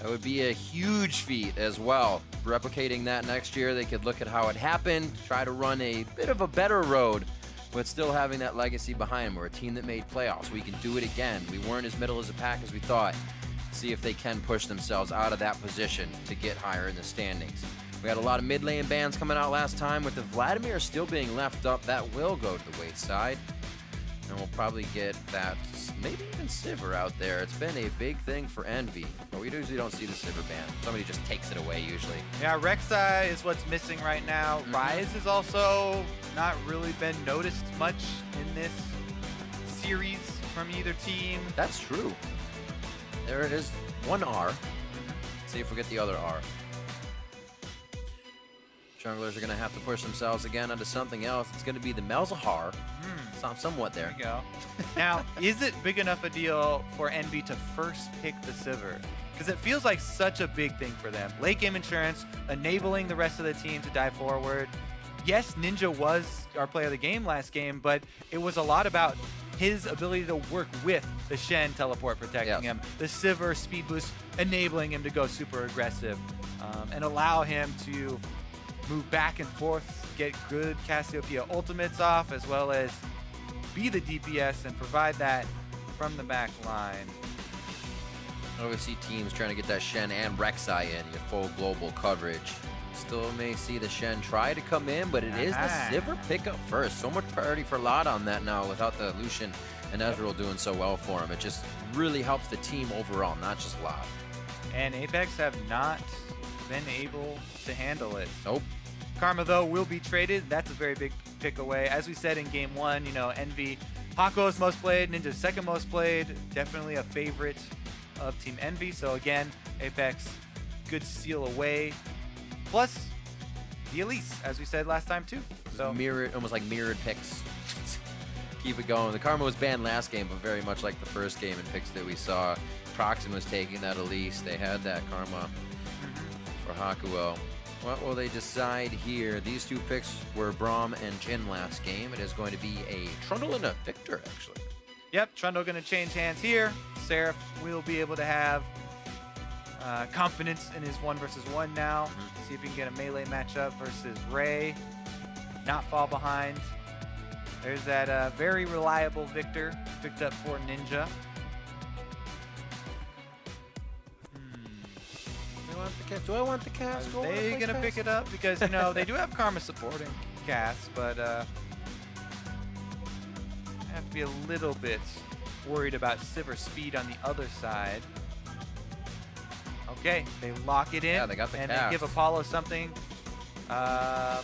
That would be a huge feat as well. Replicating that next year, they could look at how it happened, try to run a bit of a better road, but still having that legacy behind them. We're a team that made playoffs. We can do it again. We weren't as middle as a pack as we thought. See if they can push themselves out of that position to get higher in the standings. We had a lot of mid lane bans coming out last time. With the Vladimir still being left up, that will go to the Wade side. And we'll probably get that, maybe even Sivir out there. It's been a big thing for Envy, but we usually don't see the Sivir ban. Somebody just takes it away usually. Yeah, Rek'Sai is what's missing right now. Ryze has also not really been noticed much in this series from either team. That's true. There it is, one R. See if we get the other R. Junglers are going to have to push themselves again onto something else. It's going to be the Malzahar. Somewhat there. There you go. Now, is it big enough a deal for Envy to first pick the Sivir? Because it feels like such a big thing for them. Late game insurance, enabling the rest of the team to dive forward. Yes, Ninja was our player of the game last game, but it was a lot about his ability to work with the Shen teleport protecting him, the Sivir speed boost enabling him to go super aggressive, and allow him to move back and forth, get good Cassiopeia ultimates off, as well as be the DPS and provide that from the back line. I always see teams trying to get that Shen and Rek'Sai in, your full global coverage. Still may see the Shen try to come in, but it is the Sivir pickup first. So much priority for Lod on that now without the Lucian and Ezreal doing so well for him. It just really helps the team overall, not just Lod. And Apex have not been able to handle it. Nope. Karma, though, will be traded. That's a very big pick away. As we said in game one, you know, Envy, Hakuho's most played, Ninja's second most played. Definitely a favorite of Team Envy. So again, Apex, good steal away. Plus, the Elise, as we said last time too. So mirrored, almost like mirrored picks. Keep it going. The Karma was banned last game, but very much like the first game in picks that we saw. Procxin was taking that Elise. They had that Karma for Hakuho. What will they decide here? These two picks were Braum and Jhin last game. It is going to be a Trundle and a VIktor, actually. Yep, Trundle going to change hands here. Seraph will be able to have confidence in his 1v1 now. See if he can get a melee matchup versus Ray. Not fall behind. There's that very reliable VIktor picked up for Ninja. Do I want the cast? Are they going to pick it up? Because, you know, they do have Karma supporting cast, but I have to be a little bit worried about Sivir speed on the other side. Okay, they lock it in. Yeah, they got the and cast. They give Apollo something. Now,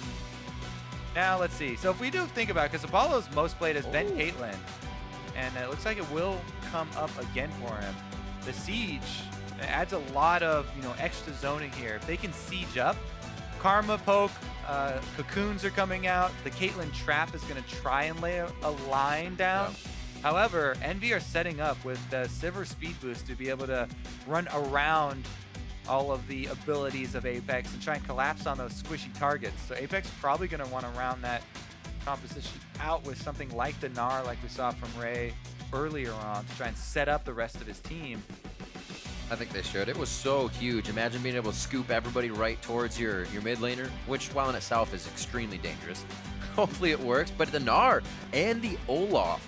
let's see. So if we do think about it, because Apollo's most played has been Caitlyn, and it looks like it will come up again for him. The Siege adds a lot of, you know, extra zoning here. If they can siege up, Karma poke, cocoons are coming out. The Caitlyn trap is going to try and lay a line down. Yep. However, Envy are setting up with the Sivir speed boost to be able to run around all of the abilities of Apex and try and collapse on those squishy targets. So Apex probably going to want to round that composition out with something like the Gnar, like we saw from Ray earlier on, to try and set up the rest of his team. I think they should. It was so huge. Imagine being able to scoop everybody right towards your mid laner, which while in itself is extremely dangerous. Hopefully it works, but the Gnar and the Olaf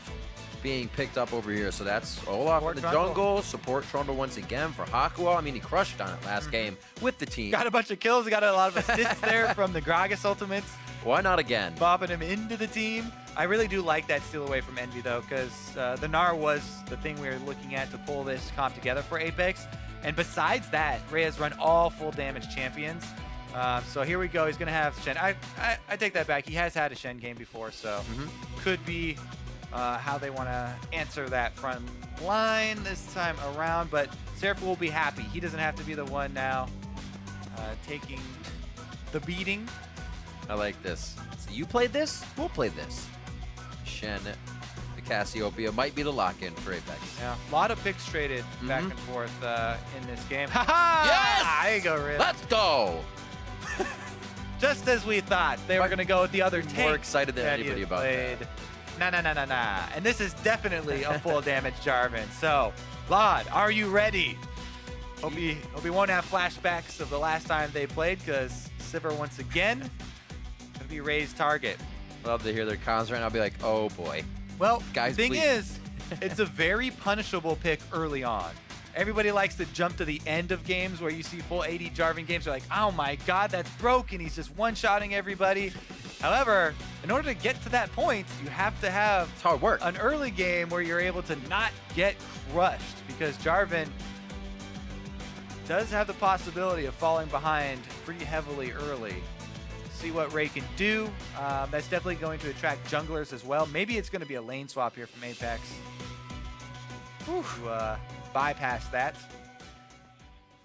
being picked up over here. So that's Olaf in the jungle, support Trundle once again for Hakuho. I mean, he crushed on it last game with the team. Got a bunch of kills, got a lot of assists there from the Gragas ultimates. Why not again? Bopping him into the team. I really do like that steal away from Envy, though, because the Gnar was the thing we were looking at to pull this comp together for Apex. And besides that, Ray has run all full damage champions. So here we go. He's going to have Shen. I take that back. He has had a Shen game before, so could be how they want to answer that front line this time around. But Seraph will be happy. He doesn't have to be the one now taking the beating. I like this. So you played this? We'll play this. Shen, the Cassiopeia might be the lock-in for Apex. Yeah, a lot of picks traded back and forth in this game. Ha-ha! Yes! There you go, Riv. Let's go! Just as we thought. They were going to go with the other tank. More excited than anybody about that. Nah. And this is definitely a full damage Jarvan. So, Lod, are you ready? Hope he won't have flashbacks of the last time they played, because Sivir once again gonna be Ray's target. Love to hear their cons right now. I'll be like, oh boy. Well, guys, the thing please. is, it's a very punishable pick early on. Everybody likes to jump to the end of games where you see full AD Jarvan games. They're like, oh my god, that's broken. He's just one-shotting everybody. However, in order to get to that point, you have to have It's hard work. an early game where you're able to not get crushed, because Jarvan does have the possibility of falling behind pretty heavily early. See what Ray can do. That's definitely going to attract junglers as well. Maybe it's going to be a lane swap here from APX to bypass that.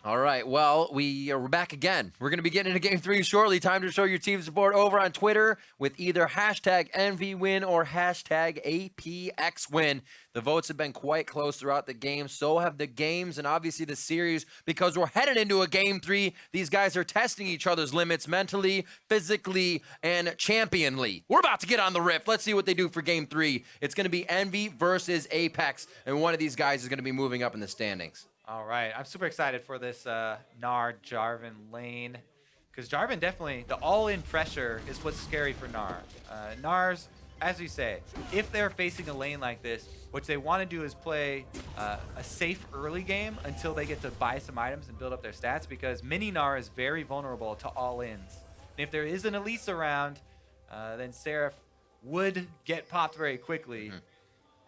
All right, well, we're back again. We're going to be getting into Game 3 shortly. Time to show your team support over on Twitter with either hashtag EnVyWin or hashtag APXWin. The votes have been quite close throughout the game. So have the games and obviously the series, because we're headed into a Game 3. These guys are testing each other's limits mentally, physically, and championly. We're about to get on the rift. Let's see what they do for Game 3. It's going to be Envy versus Apex, and one of these guys is going to be moving up in the standings. All right, I'm super excited for this Gnar Jarvan lane, because Jarvan definitely, the all-in pressure is what's scary for Gnar. Gnar's, as you say, if they're facing a lane like this, what they want to do is play a safe early game until they get to buy some items and build up their stats, because mini Gnar is very vulnerable to all-ins. And if there is an Elise around, then Seraph would get popped very quickly.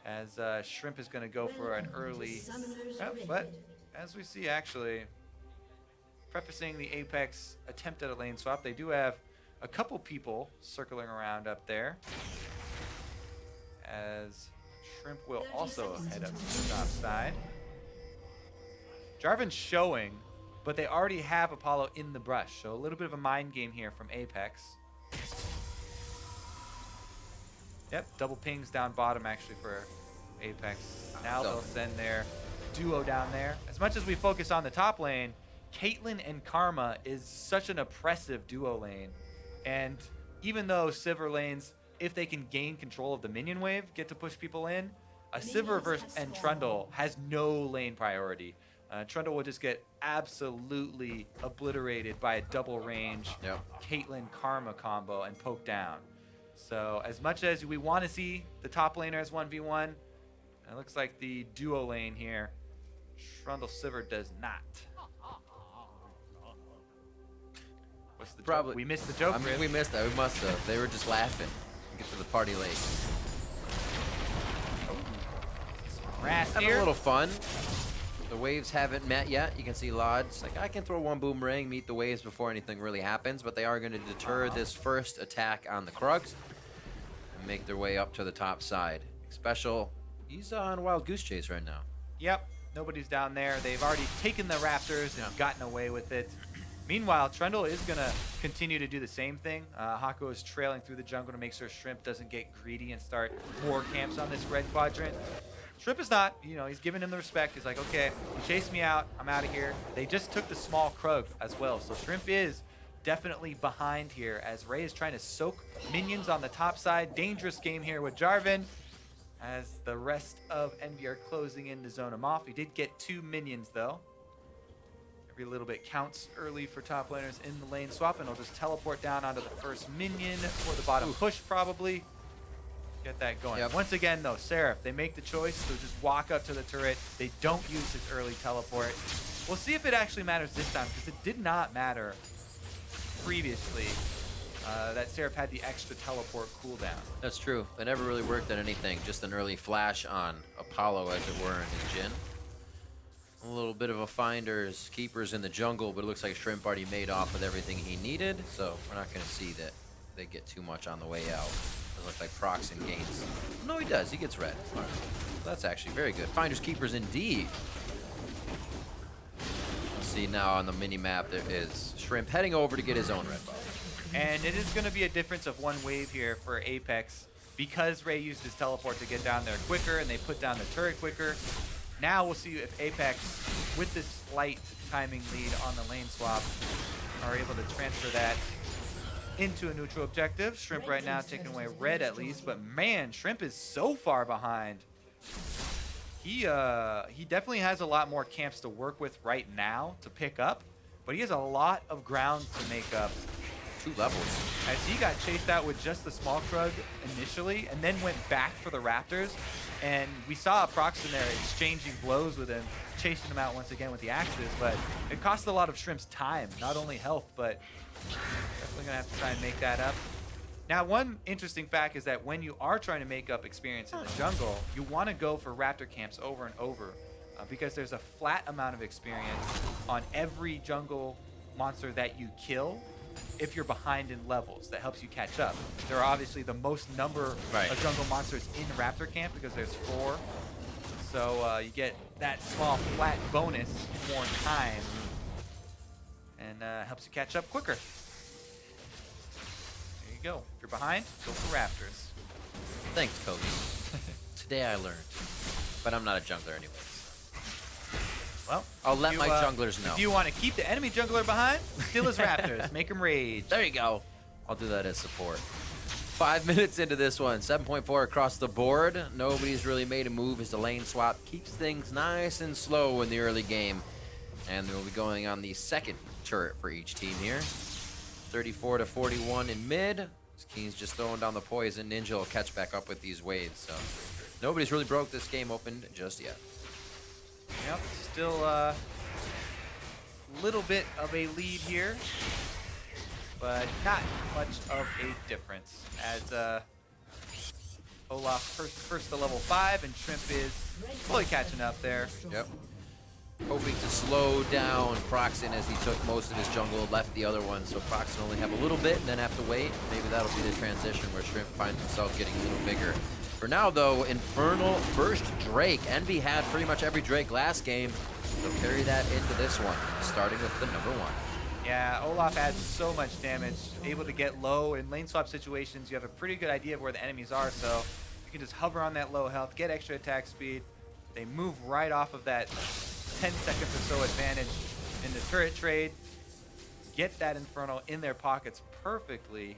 As Shrimp is going to go for an early, but as we see, actually, prefacing the Apex attempt at a lane swap, they do have a couple people circling around up there, as Shrimp will also head up to the top side. Jarvan's showing, but they already have Apollo in the brush, so a little bit of a mind game here from Apex. Yep, double pings down bottom actually for Apex. Now they'll send their duo down there. As much as we focus on the top lane, Caitlyn and Karma is such an oppressive duo lane. And even though Sivir lanes, if they can gain control of the minion wave, get to push people in, a Sivir and Trundle has no lane priority. Trundle will just get absolutely obliterated by a double range Caitlyn Karma combo and poke down. So as much as we want to see the top laners 1v1, it looks like the duo lane here, Trundle Sivir does not. What's the joke? We missed the joke. I mean, we missed that. We must have. They were just laughing. Get to the party late. Having a little fun. The waves haven't met yet. You can see Lod's like, I can throw one boomerang, meet the waves before anything really happens, but they are going to deter this first attack on the Krugs and make their way up to the top side. Xpecial, he's on a wild goose chase right now. Yep, nobody's down there. They've already taken the Raptors and gotten away with it. Meanwhile, Trundle is going to continue to do the same thing. Hakuho is trailing through the jungle to make sure Shrimp doesn't get greedy and start more camps on this red quadrant. Shrimp is not, you know, he's giving him the respect. He's like, okay, you chased me out, I'm out of here. They just took the small Krug as well. So Shrimp is definitely behind here as Ray is trying to soak minions on the top side. Dangerous game here with Jarvan as the rest of Envy are closing in to zone him off. He did get 2 minions though. Every little bit counts early for top laners in the lane swap, and he'll just teleport down onto the first minion for the bottom push probably. Get that going. Once again though, Seraph, they make the choice to just walk up to the turret. They don't use his early teleport. We'll see if it actually matters this time, because it did not matter previously that Seraph had the extra teleport cooldown. That's true. That never really worked on anything. Just an early flash on Apollo, as it were, in his Jhin. A little bit of a finders, keepers in the jungle, but it looks like Shrimp already made off with everything he needed, so we're not going to see that they get too much on the way out. It looks like Procxin gains. No, he does. He gets red. All right. That's actually very good. Finders, keepers indeed. We'll see now on the mini-map there is Shrimp heading over to get his own red buff. And it is going to be a difference of 1 wave here for Apex, because Ray used his teleport to get down there quicker and they put down the turret quicker. Now we'll see if Apex, with this slight timing lead on the lane swap, are able to transfer that into a neutral objective. Shrimp right now taking away red at least, but man, Shrimp is so far behind. He definitely has a lot more camps to work with right now to pick up, but he has a lot of ground to make up. 2 levels. As he got chased out with just the small Krug initially, and then went back for the Raptors, and we saw Procxin there exchanging blows with him, chasing him out once again with the axes, but it cost a lot of Shrimp's time, not only health, but definitely gonna have to try and make that up. Now, one interesting fact is that when you are trying to make up experience in the jungle, you want to go for Raptor camps over and over because there's a flat amount of experience on every jungle monster that you kill if you're behind in levels. That helps you catch up. There are obviously the most number of jungle monsters in Raptor camp because there's 4. So you get that small flat bonus more time and helps you catch up quicker. Go. If you're behind, go for Raptors. Thanks, Kobe. Today I learned. But I'm not a jungler anyways. Well, I'll let my junglers know. If you want to keep the enemy jungler behind, steal his Raptors. Make him rage. There you go. I'll do that as support. 5 minutes into this one. 7.4 across the board. Nobody's really made a move as the lane swap keeps things nice and slow in the early game. And we'll be going on the second turret for each team here. 34 to 41 in mid. Keane's just throwing down the poison. Ninja will catch back up with these waves. So nobody's really broke this game open just yet. Yep, still a little bit of a lead here, but not much of a difference. As Olaf first to level 5, and Shrimp is fully catching up there. Yep. Hoping to slow down Procxin as he took most of his jungle, left the other one, so Procxin only have a little bit and then have to wait. Maybe that'll be the transition where Shrimp finds himself getting a little bigger. For now, though, Infernal first Drake. Envy had pretty much every Drake last game. They'll carry that into this one, starting with the number 1. Yeah, Olaf adds so much damage, able to get low in lane swap situations. You have a pretty good idea of where the enemies are, so you can just hover on that low health, get extra attack speed. They move right off of that 10 seconds or so advantage in the turret trade. Get that Infernal in their pockets perfectly.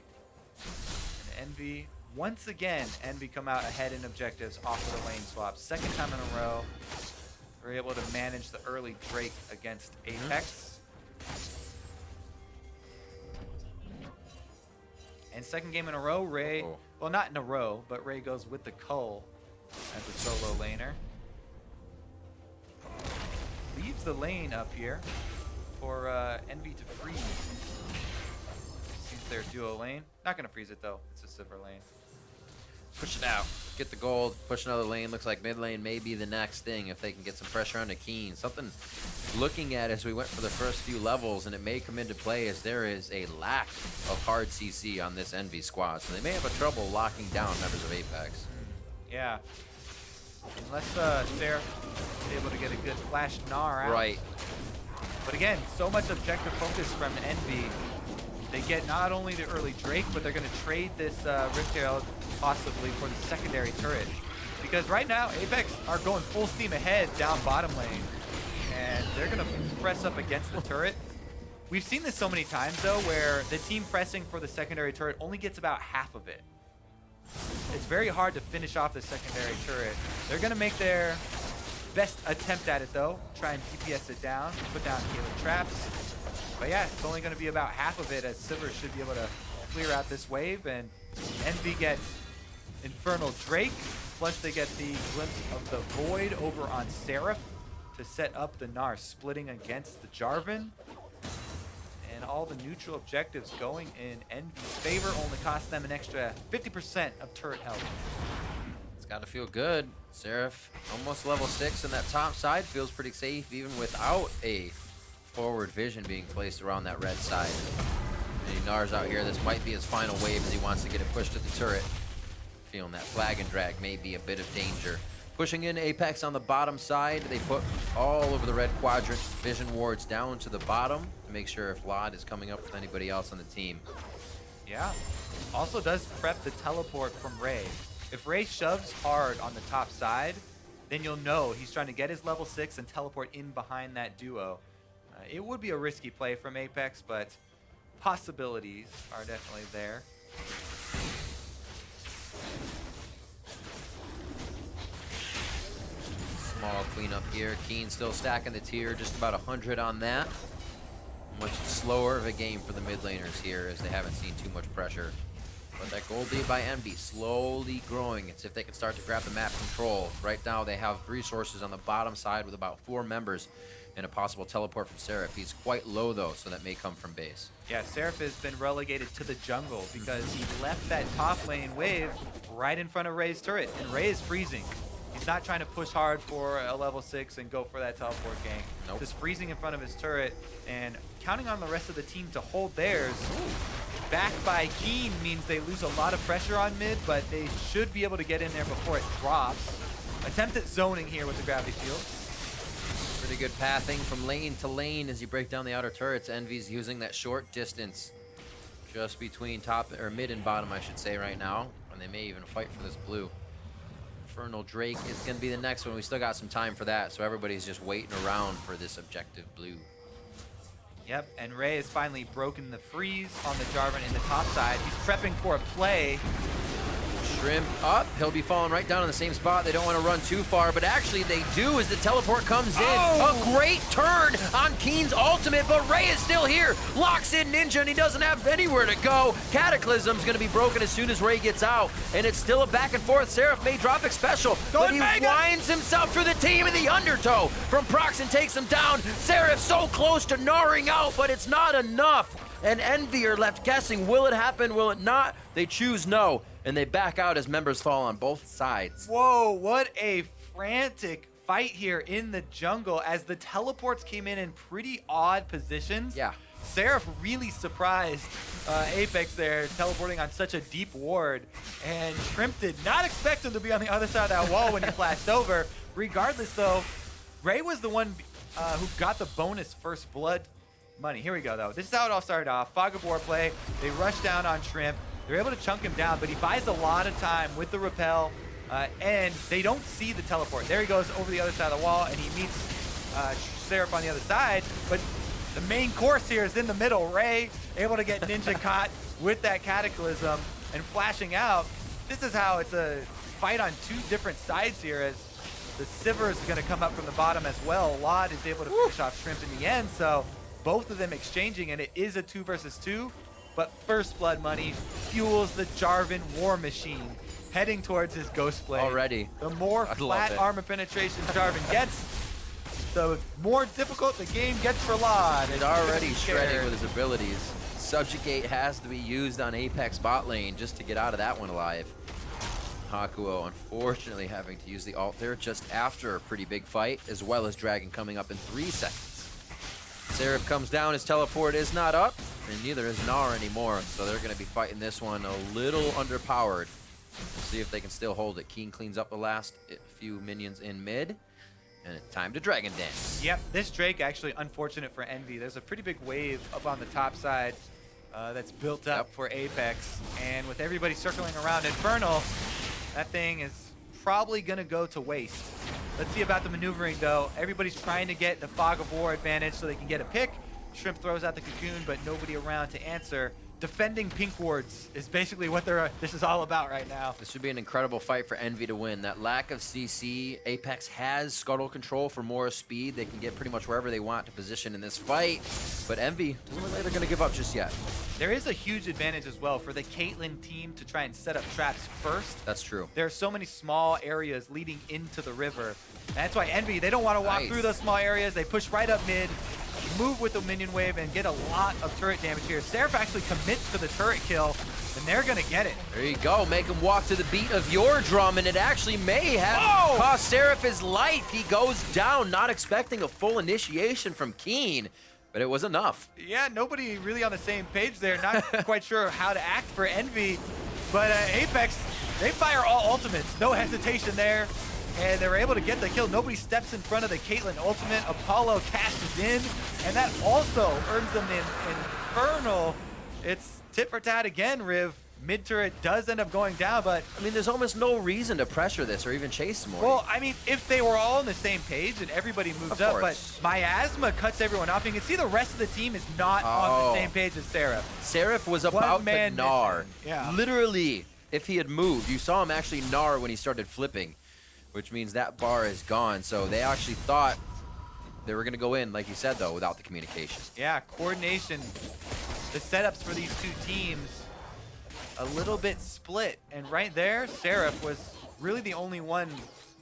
And Envy, once again, Envy come out ahead in objectives off of the lane swap. Second time in a row, we're able to manage the early Drake against Apex. And second game in a row, Ray, well, not in a row, but Ray goes with the Cull as a solo laner. Leaves the lane up here for Envy to freeze. Seems their duo lane. Not going to freeze it, though. It's a Sivir lane. Push it out. Get the gold. Push another lane. Looks like mid lane may be the next thing if they can get some pressure onto Keane. Something looking at as we went for the first few levels, and it may come into play as there is a lack of hard CC on this Envy squad. So they may have a trouble locking down members of Apex. Yeah. Unless Seraph is able to get a good flash Gnar out. Right. But again, so much objective focus from Envy. They get not only the early Drake, but they're going to trade this Rift Herald possibly for the secondary turret. Because right now, Apex are going full steam ahead down bottom lane. And they're going to press up against the turret. We've seen this so many times, though, where the team pressing for the secondary turret only gets about half of it. It's very hard to finish off the secondary turret. They're going to make their best attempt at it, though. Try and DPS it down, put down Caitlyn traps. But yeah, it's only going to be about half of it, as Sivir should be able to clear out this wave. And Envy get Infernal Drake, plus they get the glimpse of the Void over on Seraph to set up the Gnar splitting against the Jarvan. And all the neutral objectives going in Envy's favor only cost them an extra 50% of turret health. It's got to feel good. Seraph almost level 6 in that top side. Feels pretty safe even without a forward vision being placed around that red side. And Gnar's out here. This might be his final wave as he wants to get it pushed to the turret. Feeling that flag and drag may be a bit of danger. Pushing in Apex on the bottom side. They put all over the red quadrant vision wards down to the bottom to make sure if Vlad is coming up with anybody else on the team. Yeah. Also does prep the teleport from Ray. If Ray shoves hard on the top side, then you'll know he's trying to get his level 6 and teleport in behind that duo. It would be a risky play from Apex, but possibilities are definitely there. Small cleanup here. Keane still stacking the tier, just about 100 on that. Much slower of a game for the mid laners here, as they haven't seen too much pressure. But that gold lead by EnVy slowly growing. It's if they can start to grab the map control. Right now they have resources on the bottom side with about 4 members and a possible teleport from Seraph. He's quite low though, so that may come from base. Yeah, Seraph has been relegated to the jungle because he left that top lane wave right in front of Ray's turret, and Ray is freezing. He's not trying to push hard for a level 6 and go for that teleport gank. Nope. Just freezing in front of his turret and counting on the rest of the team to hold theirs. Backed by Keane means they lose a lot of pressure on mid, but they should be able to get in there before it drops. Attempt at zoning here with the gravity shield. Pretty good pathing from lane to lane as you break down the outer turrets. EnVy's using that short distance just between top or mid and bottom, I should say, right now, and they may even fight for this blue. Infernal Drake is going to be the next one. We still got some time for that, so everybody's just waiting around for this objective blue. Yep, and Ray has finally broken the freeze on the Jarvan in the top side. He's prepping for a play. Shrimp up. He'll be falling right down in the same spot. They don't want to run too far, but actually they do as the teleport comes in. Oh! A great turn on Keane's ultimate, but Ray is still here. Locks in Ninja, and he doesn't have anywhere to go. Cataclysm's going to be broken as soon as Ray gets out, and it's still a back and forth. Seraph may drop Xpecial, but he winds himself through the team in the undertow. From Procxin takes him down. Seraph so close to Gnaring out, but it's not enough. And EnVy are left guessing, will it happen, will it not? They choose no, and they back out as members fall on both sides. Whoa, what a frantic fight here in the jungle as the teleports came in pretty odd positions. Yeah. Seraph really surprised Apex there, teleporting on such a deep ward, and Shrimp did not expect him to be on the other side of that wall when he flashed over. Regardless though, Ray was the one who got the bonus first blood money. Here we go though. This is how it all started off. Fog of War play. They rush down on Shrimp. They're able to chunk him down, but he buys a lot of time with the rappel, and they don't see the teleport. There he goes over the other side of the wall, and he meets Seraph on the other side, but the main course here is in the middle. Ray able to get Ninja caught with that Cataclysm and flashing out. This is how it's a fight on 2 different sides here, as the Sivir is going to come up from the bottom as well. Lod is able to finish off Shrimp in the end, so both of them exchanging, and it is a 2 versus 2. But first blood money fuels the Jarvan war machine, heading towards his Ghost Blade. Already. The more flat armor penetration Jarvan gets, the more difficult the game gets for Lod. He's already shredding with his abilities. Subjugate has to be used on Apex bot lane just to get out of that one alive. Hakuho unfortunately having to use the ult there just after a pretty big fight, as well as Dragon coming up in 3 seconds. Seraph comes down, his teleport is not up, and neither is Gnar anymore, so they're going to be fighting this one a little underpowered. We'll see if they can still hold it. Keane cleans up the last few minions in mid, and it's time to Dragon Dance. Yep, this Drake actually unfortunate for EnVy. There's a pretty big wave up on the top side that's built up for Apex, and with everybody circling around Infernal, that thing is probably going to go to waste. Let's see about the maneuvering though. Everybody's trying to get the Fog of War advantage so they can get a pick. Shrimp throws out the cocoon, but nobody around to answer. Defending pink wards is basically what this is all about right now. This would be an incredible fight for EnVy to win. That lack of CC, Apex has scuttle control for more speed. They can get pretty much wherever they want to position in this fight, but EnVy doesn't look like they're going to give up just yet. There is a huge advantage as well for the Caitlyn team to try and set up traps first. That's true. There are so many small areas leading into the river. And that's why EnVy, they don't want to walk through those small areas. They push right up mid, move with the minion wave, and get a lot of turret damage here. Seraph actually commits to the turret kill, and they're going to get it. There you go. Make him walk to the beat of your drum, and it actually may have cost Seraph his life. He goes down, not expecting a full initiation from Keane, but it was enough. Yeah, nobody really on the same page there. Not quite sure how to act for EnVy, but Apex, they fire all ultimates. No hesitation there. And they're able to get the kill. Nobody steps in front of the Caitlyn ultimate. Apollo cashes in, and that also earns them the Infernal. It's tit for tat again, Riv. Mid turret does end up going down, but I mean, there's almost no reason to pressure this or even chase more. well, I mean, if they were all on the same page and everybody moves up, but Miasma cuts everyone off. You can see the rest of the team is not on the same page as Seraph. Seraph was about to Gnar. Yeah. Literally, if he had moved, you saw him actually Gnar when he started flipping. which means that bar is gone. So they actually thought they were going to go in, like you said, though, without the communication. Yeah, coordination. The setups for these two teams, a little bit split. And right there, Seraph was really the only one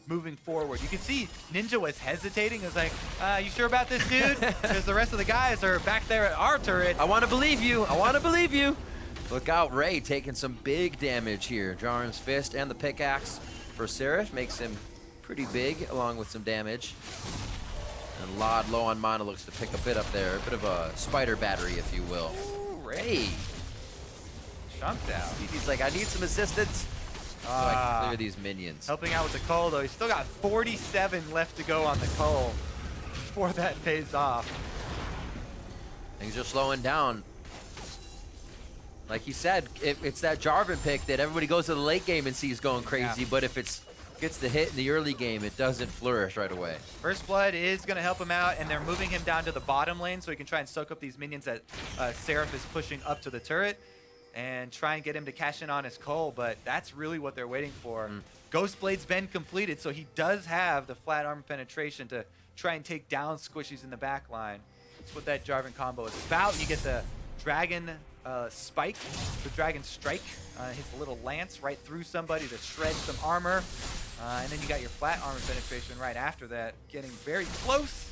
moving forward. You can see Ninja was hesitating. He was like, you sure about this, dude? Because the rest of the guys are back there at our turret. I want to believe you. I want to believe you. Look out, Ray taking some big damage here. Jarvan's fist and the pickaxe for Seraph makes him pretty big, along with some damage. And Lod low on mana looks to pick a bit up there. A bit of a spider battery, if you will. Ooh, Ray. Chunked out. He's like, I need some assistance so I can clear these minions. Helping out with the cull, though. He's still got 47 left to go on the cull before that pays off. Things are slowing down. Like you said, it's that Jarvan pick that everybody goes to the late game and sees going crazy, but if it gets the hit in the early game, it doesn't flourish right away. First Blood is going to help him out, and they're moving him down to the bottom lane so he can try and soak up these minions that Seraph is pushing up to the turret and try and get him to cash in on his cull, but that's really what they're waiting for. Ghostblade's been completed, so he does have the flat armor penetration to try and take down squishies in the back line. That's what that Jarvan combo is about. You get the Dragon Spike, the Dragon Strike, his little lance right through somebody to shred some armor. And then you got your flat armor penetration right after that, getting very close.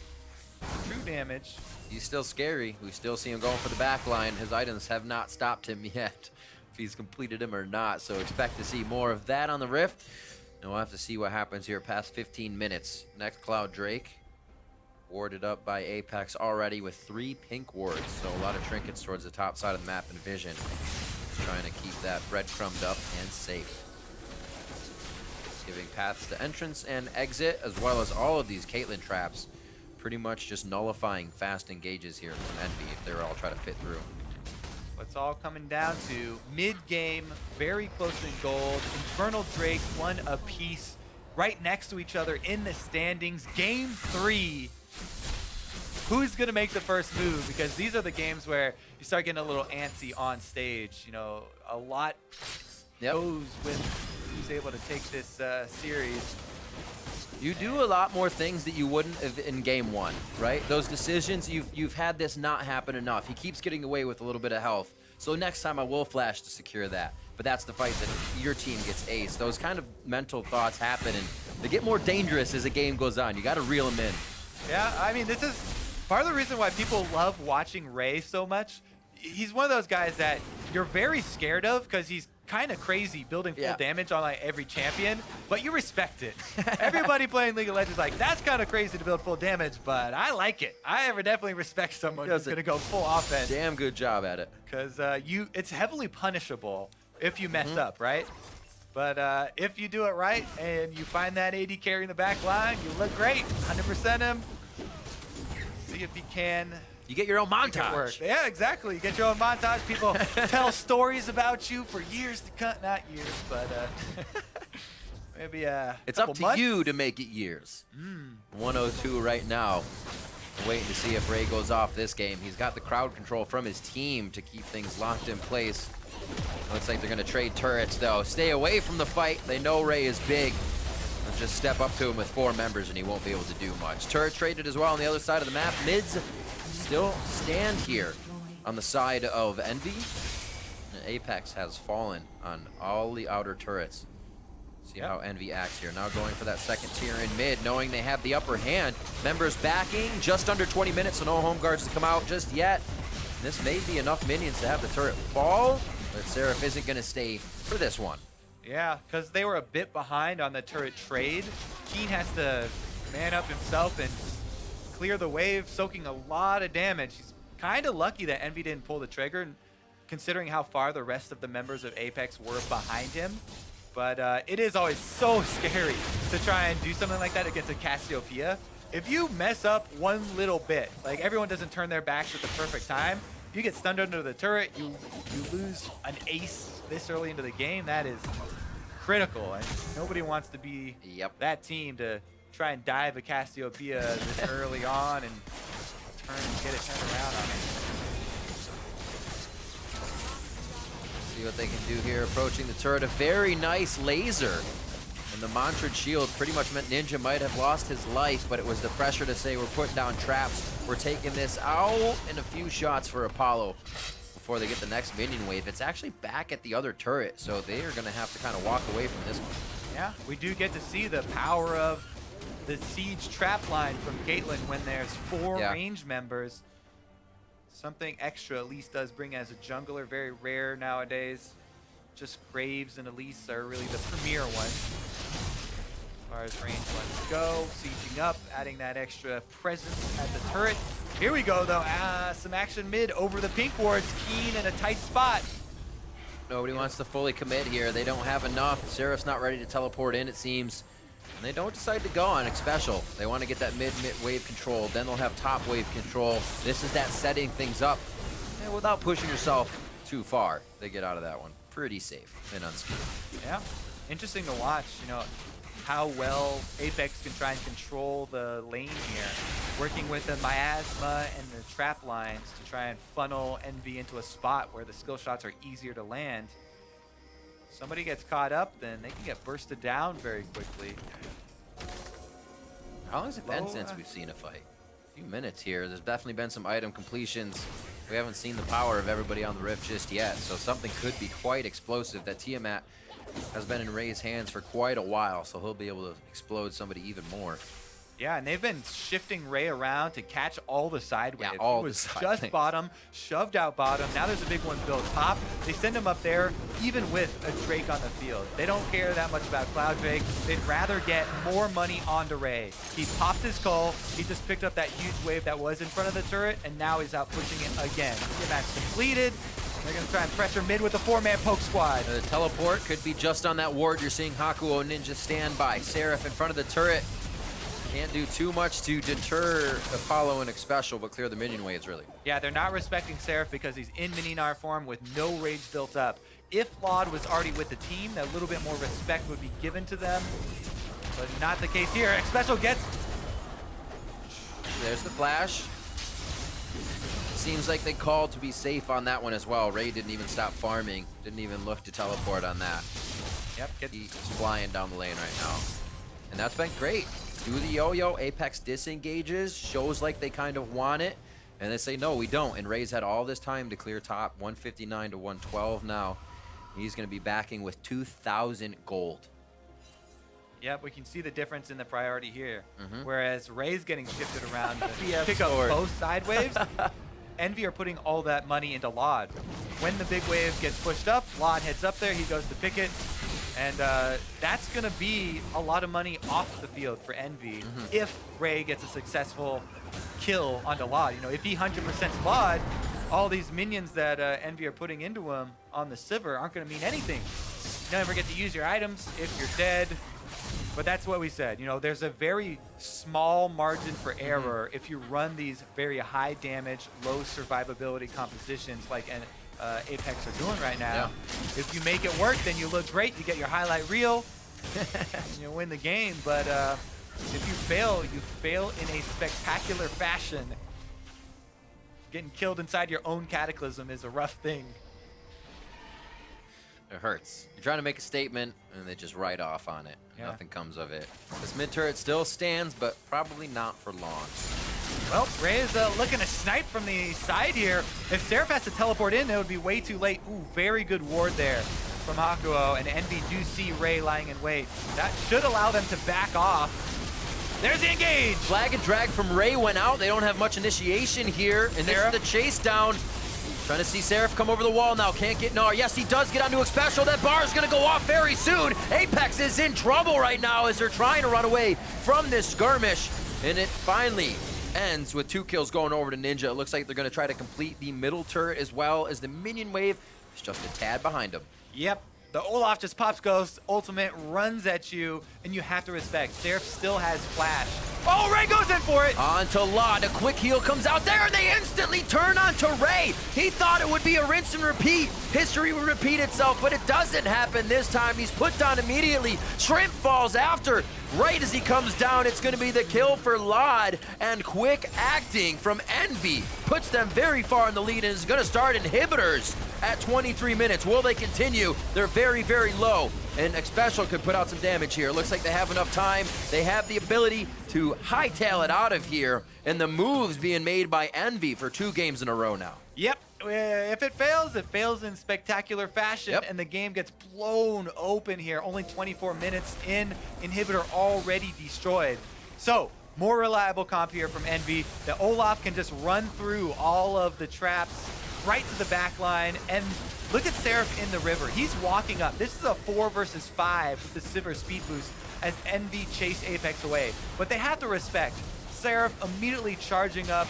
True damage. He's still scary. We still see him going for the back line. His items have not stopped him yet, if he's completed him or not. So expect to see more of that on the Rift. And we'll have to see what happens here past 15 minutes. Next Cloud Drake, warded up by Apex already with 3 pink wards. So a lot of trinkets towards the top side of the map and vision. Just trying to keep that breadcrumbed up and safe. Giving paths to entrance and exit, as well as all of these Caitlyn traps. Pretty much just nullifying fast engages here from Envy if they're all trying to fit through. What's all coming down to mid-game, very close in gold. Infernal Drake, 1 apiece, right next to each other in the standings. Game 3. Who's going to make the first move? Because these are the games where you start getting a little antsy on stage. You know, a lot goes with who's able to take this series. You do a lot more things that you wouldn't have in game 1, right? Those decisions, you've had this not happen enough. He keeps getting away with a little bit of health. So next time I will flash to secure that. But that's the fight that your team gets aced. Those kind of mental thoughts happen, and they get more dangerous as the game goes on. You got to reel them in. Yeah, I mean, this is part of the reason why people love watching Ray so much. He's one of those guys that you're very scared of because he's kind of crazy building full damage on like every champion, but you respect it. Everybody playing League of Legends like, that's kind of crazy to build full damage, but I like it. I definitely respect someone who's going to go full offense. Damn good job at it. Because it's heavily punishable if you mess up, right? But if you do it right and you find that AD carry in the back line, you look great. 100% him. See if you can. You get your own montage. Yeah, exactly. You get your own montage. People tell stories about you for years to come. Not years, but maybe it's up to months. you to make it years. 102 right now. We're waiting to see if Ray goes off this game. He's got the crowd control from his team to keep things locked in place. Looks like they're going to trade turrets, though. Stay away from the fight. They know Ray is big. They'll just step up to him with 4 members, and he won't be able to do much. Turret traded as well on the other side of the map. Mids still stand here on the side of Envy. And Apex has fallen on all the outer turrets. See how Envy acts here. Now going for that second tier in mid, knowing they have the upper hand. Members backing, just under 20 minutes, so no home guards to come out just yet. And this may be enough minions to have the turret fall, but Seraph isn't going to stay for this one. Yeah, because they were a bit behind on the turret trade. Keane has to man up himself and clear the wave, soaking a lot of damage. He's kind of lucky that Envy didn't pull the trigger, considering how far the rest of the members of Apex were behind him. But it is always so scary to try and do something like that against a Cassiopeia. If you mess up one little bit, like everyone doesn't turn their backs at the perfect time, you get stunned under the turret, you lose an ace this early into the game. That is critical, and nobody wants to be that team to try and dive a Cassiopeia this early on and get it turned around on it. See what they can do here, approaching the turret. A very nice laser. And the Mantrid shield pretty much meant Ninja might have lost his life, but it was the pressure to say we're putting down traps, we're taking this out, and a few shots for Apollo before they get the next minion wave. It's actually back at the other turret, so they are going to have to kind of walk away from this one. Yeah, we do get to see the power of the siege trap line from Caitlyn when there's 4 range members. Something extra Elise does bring as a jungler, very rare nowadays. Just Graves and Elise are really the premier ones. As far as range ones go, sieging up, adding that extra presence at the turret. Here we go though, some action mid over the pink wards. Keane in a tight spot. Nobody wants to fully commit here. They don't have enough. Seraph's not ready to teleport in, it seems. And they don't decide to go on Xpecial. They want to get that mid wave control. Then they'll have top wave control. This is that setting things up. And without pushing yourself too far, they get out of that one pretty safe and unscathed. Yeah, interesting to watch, you know, how well Apex can try and control the lane here. Working with the miasma and the trap lines to try and funnel EnVy into a spot where the skill shots are easier to land. Somebody gets caught up, then they can get bursted down very quickly. How long has it been since we've seen a fight? A few minutes here. There's definitely been some item completions. We haven't seen the power of everybody on the Rift just yet, so something could be quite explosive. That Tiamat has been in Ray's hands for quite a while, so he'll be able to explode somebody even more. Yeah, and they've been shifting Ray around to catch all the side waves. Yeah, all he was the side just things. bottom, shoved out bottom. Now there's a big one built top. They send him up there, even with a Drake on the field. They don't care that much about Cloud Drake. They'd rather get more money onto Ray. He popped his skull. He just picked up that huge wave that was in front of the turret, and now he's out pushing it again. Get match completed. They're going to try and pressure mid with a 4-man poke squad. The teleport could be just on that ward. You're seeing Hakuho Ninja stand by. Seraph in front of the turret. Can't do too much to deter Apollo and Xpecial, but clear the minion waves, really. Yeah, they're not respecting Seraph because he's in mini Gnar form with no rage built up. If Laud was already with the team, that little bit more respect would be given to them, but not the case here. Xpecial gets... There's the flash. Seems like they called to be safe on that one as well. Ray didn't even stop farming, didn't even look to teleport on that. Yep, He's flying down the lane right now. And that's been great. Do the yo-yo, Apex disengages, shows like they kind of want it, and they say, no, we don't. And Ray's had all this time to clear top, 159 to 112 now. He's going to be backing with 2,000 gold. Yep, we can see the difference in the priority here. Whereas Ray's getting shifted around to pick up sword. both side waves, EnVy are putting all that money into Laud. When the big wave gets pushed up, Laud heads up there, he goes to pick it. And that's going to be a lot of money off the field for EnVy if Ray gets a successful kill onto Laud. You know, if he 100% Laud, all these minions that EnVy are putting into him on the Sivir aren't going to mean anything. You never get to use your items if you're dead. But that's what we said. You know, there's a very small margin for error if you run these very high damage, low survivability compositions like Apex are doing right now. If you make it work, then you look great. You get your highlight reel, and you win the game. But if you fail in a spectacular fashion. Getting killed inside your own cataclysm is a rough thing. It hurts. You're trying to make a statement, and they just write off on it. Yeah. Nothing comes of it. This mid turret still stands, but probably not for long. Well, Ray is looking to snipe from the side here. If Seraph has to teleport in, it would be way too late. Ooh, very good ward there from Hakuho, and EnVy do see Ray lying in wait. That should allow them to back off. There's the engage! Flag and drag from Ray went out. They don't have much initiation here, and this is the chase down. Trying to see Seraph come over the wall now. Can't get Gnar. Yes, he does get onto Xpecial. That bar is going to go off very soon. Apex is in trouble right now as they're trying to run away from this skirmish. And it finally ends with 2 kills going over to Ninja. It looks like they're going to try to complete the middle turret as well as the minion wave is just a tad behind them. Yep. The Olaf just pops Ghost, ultimate runs at you, and you have to respect. Seraph still has flash. Oh, Ray goes in for it! On to Laud. A quick heal comes out there, and they instantly turn on to Ray. He thought it would be a rinse and repeat. History would repeat itself, but it doesn't happen this time. He's put down immediately. Shrimp falls after. Right as he comes down, it's going to be the kill for Laud, and quick acting from EnVy puts them very far in the lead and is going to start inhibitors at 23 minutes. Will they continue? They're very, very low. and Xpecial could put out some damage here. It looks like they have enough time. They have the ability to hightail it out of here, and the moves being made by EnVy for 2 games in a row now. Yep. If it fails in spectacular fashion, and the game gets blown open here. Only 24 minutes in, inhibitor already destroyed. So, more reliable comp here from EnVy. The Olaf can just run through all of the traps right to the back line. And look at Seraph in the river. He's walking up. This is a 4 versus 5 with the Sivir speed boost as EnVy chase APX away. But they have to respect. Seraph immediately charging up,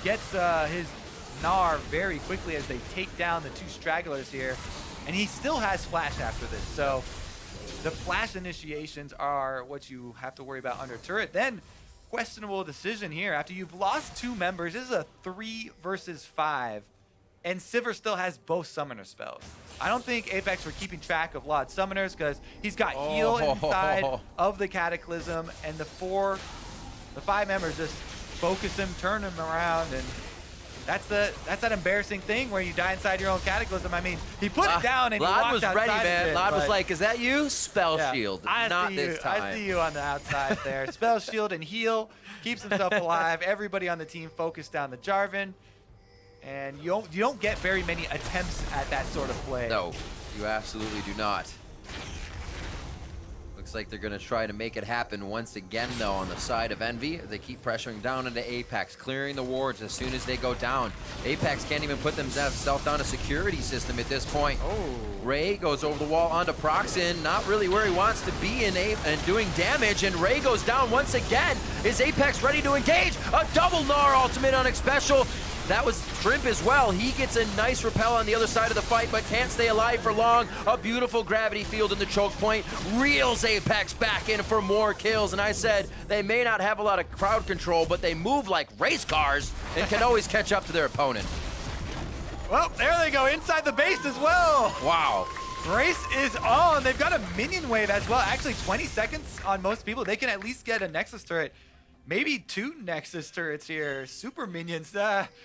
gets his Gnar very quickly as they take down the 2 stragglers here. And he still has flash after this. So the flash initiations are what you have to worry about under turret. Then questionable decision here. After you've lost 2 members, this is a 3 versus 5. And Sivir still has both summoner spells. I don't think APX were keeping track of a lot of summoners because he's got heal inside of the Cataclysm. And the 5 members just focus him, turn him around, and that's that embarrassing thing where you die inside your own Cataclysm. I mean, he put it down and he walked was outside ready, man. of it, Lod was like, is that you? Spell shield. Not this time. I see you on the outside there. Spell shield and heal. Keeps himself alive. Everybody on the team focused down the Jarvan. And you don't get very many attempts at that sort of play. No, you absolutely do not. Looks like they're going to try to make it happen once again, though, on the side of EnVy. They keep pressuring down into Apex, clearing the wards as soon as they go down. Apex can't even put themselves down a security system at this point. Oh. Ray goes over the wall onto Procxin, not really where he wants to be and doing damage, and Ray goes down once again. Is Apex ready to engage? A double Gnar ultimate on Xpecial. That was Shrimp as well. He gets a nice repel on the other side of the fight, but can't stay alive for long. A beautiful gravity field in the choke point. Reels Apex back in for more kills. And I said they may not have a lot of crowd control, but they move like race cars and can always catch up to their opponent. Well, there they go, inside the base as well. Wow. Race is on. They've got a minion wave as well. Actually, 20 seconds on most people. They can at least get a Nexus turret. Maybe 2 Nexus turrets here. Super minions.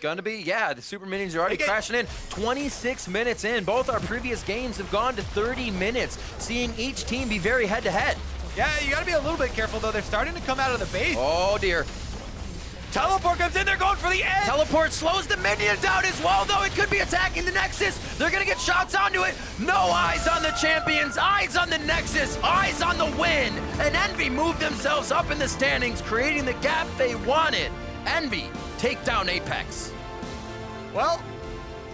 Gonna be, yeah, the super minions are already crashing in. 26 minutes in. Both our previous games have gone to 30 minutes, seeing each team be very head-to-head. Yeah, you gotta be a little bit careful, though. They're starting to come out of the base. Oh, dear. Teleport comes in. They're going for the end. Teleport slows the minion down as well, though. It could be attacking the Nexus. They're going to get shots onto it. No eyes on the champions. Eyes on the Nexus. Eyes on the win. And EnVy moved themselves up in the standings, creating the gap they wanted. EnVy take down Apex. Well,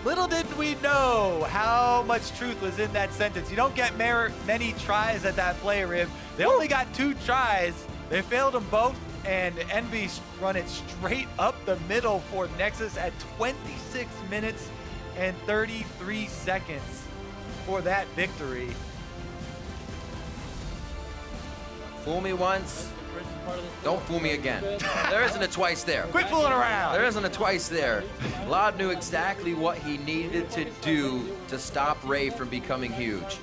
little did we know how much truth was in that sentence. You don't get many tries at that play, Riv. They only got 2 tries. They failed them both. And EnVy run it straight up the middle for Nexus at 26 minutes and 33 seconds for that victory. Fool me once, don't fool me again. There isn't a twice there. Quit fooling around. There isn't a twice there. Lod knew exactly what he needed to do to stop Ray from becoming huge.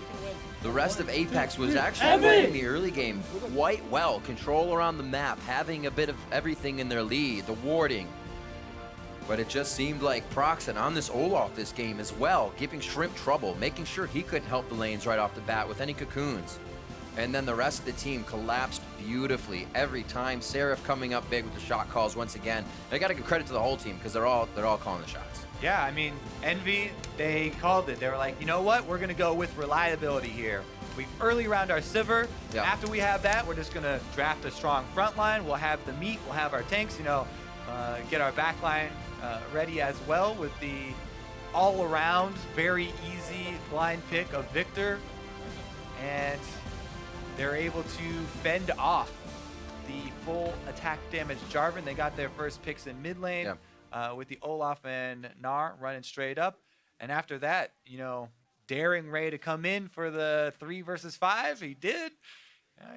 The rest of Apex was actually playing the early game quite well. Control around the map, having a bit of everything in their lead, the warding. But it just seemed like Procxin on this Olaf this game as well, giving Shrimp trouble, making sure he couldn't help the lanes right off the bat with any cocoons. And then the rest of the team collapsed beautifully every time. Seraph coming up big with the shot calls once again. I got to give credit to the whole team because they're all calling the shots. Yeah, I mean, EnVy, they called it. They were like, you know what? We're going to go with reliability here. We early round our Sivir. Yep. After we have that, we're just going to draft a strong front line. We'll have the meat. We'll have our tanks, get our back line ready as well with the all-around, very easy blind pick of VIktor. And they're able to fend off the full attack damage Jarvan. They got their first picks in mid lane. Yep. With the Olaf and Gnar running straight up. And after that, daring Ray to come in for the 3 versus 5. He did.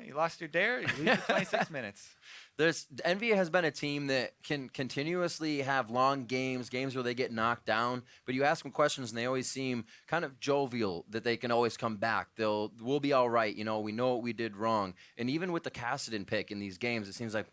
You lost your dare. You leave for 26 minutes. EnVy has been a team that can continuously have long games where they get knocked down, but you ask them questions and they always seem kind of jovial that they can always come back. We'll be all right. We know what we did wrong. And even with the Cassiopeia pick in these games, it seems like,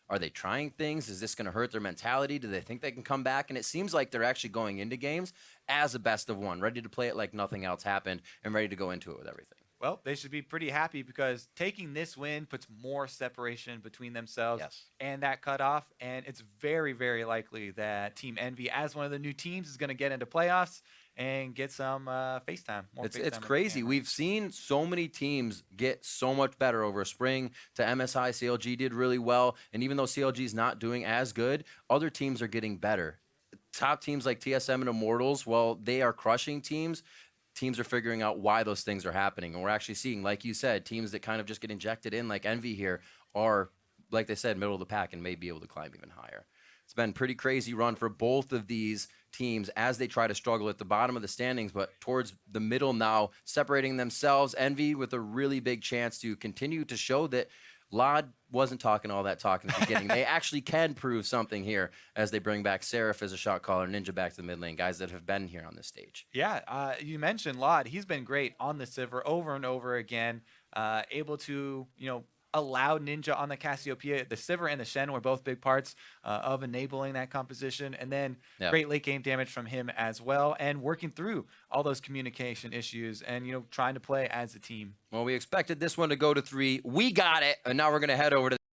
are they trying things? Is this going to hurt their mentality? Do they think they can come back? And it seems like they're actually going into games as a best of one, ready to play it like nothing else happened and ready to go into it with everything. Well, they should be pretty happy because taking this win puts more separation between themselves and that cutoff. And it's very, very likely that Team EnVy, as one of the new teams, is going to get into playoffs and get some FaceTime. It's crazy. We've seen so many teams get so much better over spring. To MSI, CLG did really well. And even though CLG is not doing as good, other teams are getting better. Top teams like TSM and Immortals, well, they are crushing teams. Teams are figuring out why those things are happening. And we're actually seeing, like you said, teams that kind of just get injected in, like EnVy here, are, like they said, middle of the pack and may be able to climb even higher. It's been a pretty crazy run for both of these teams as they try to struggle at the bottom of the standings, but towards the middle now, separating themselves. EnVy with a really big chance to continue to show that Lod wasn't talking all that talk in the beginning. They actually can prove something here as they bring back Seraph as a shot caller, Ninja back to the mid lane, guys that have been here on this stage. Yeah, you mentioned Lod. He's been great on the Sivir over and over again, able to, allow Ninja on the Cassiopeia. The Sivir and the Shen were both big parts of enabling that composition. And then great late game damage from him as well, and working through all those communication issues and, trying to play as a team. Well, we expected this one to go to 3. We got it. And now we're going to head over to